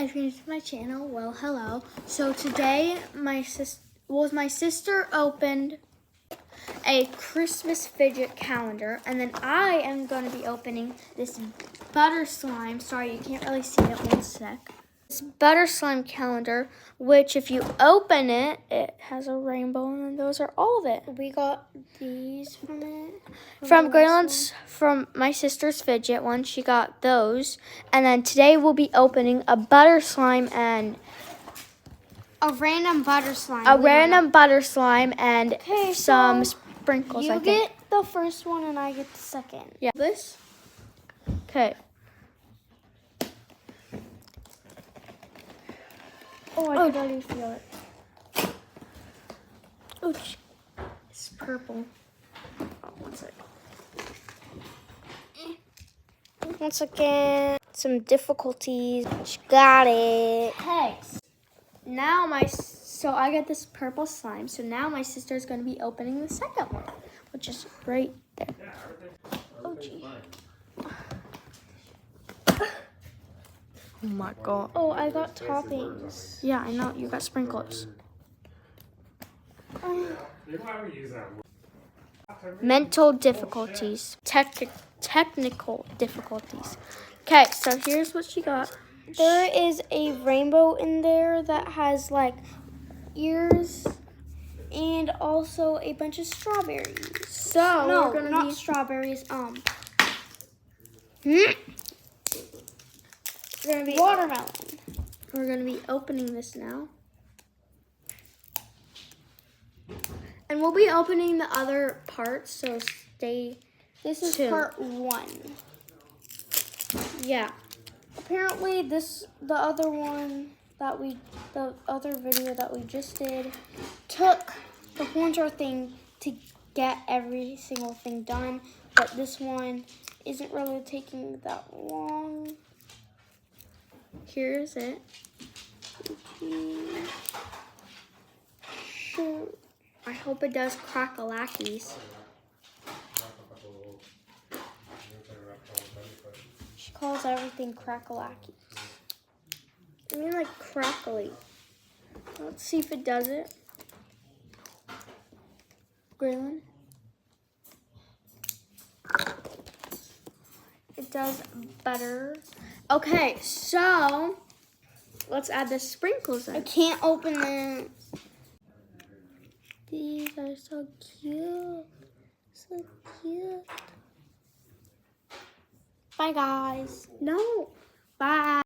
if you're new to my channel, well, hello. So today, my sister opened a Christmas fidget calendar, and then I am going to be opening this butter slime. Sorry, you can't really see it. One sec. This butter slime calendar, which if you open it, it has a rainbow, and then those are all of it. We got these from it. From Grayland's, from my sister's fidget one, she got those. And then today we'll be opening a butter slime and a random butter slime. Butter slime and some sprinkles. You get the first one and I get the second. Yeah. This? Okay. Oh, I can already feel it. Oh, it's purple. Oh, one second. Once again, some difficulties. Got it. Hey. Now so I got this purple slime. So now my sister is going to be opening the second one, which is right there. Oh, gee. Oh my god. Oh, I got toppings. Yeah, I know. You got sprinkles. Mental difficulties. Technical difficulties. Okay, so here's what she got. There is a rainbow in there that has like ears and also a bunch of strawberries. So no, we're gonna not strawberries. We're gonna be watermelon. We're gonna be opening this now, and we'll be opening the other parts. So stay. This is tuned. part 1. Yeah. Apparently, the other video that we just did took the whole entire thing to get every single thing done, but this one isn't really taking that long. Here's it. Sure. I hope it does crack-a-lackies. She calls everything crack-a-lackies. I mean, like crackly. Let's see if it does it. Grayland. It does better. Okay, so let's add the sprinkles in. I can't open it. These are so cute. So cute. Bye, guys. No. Bye.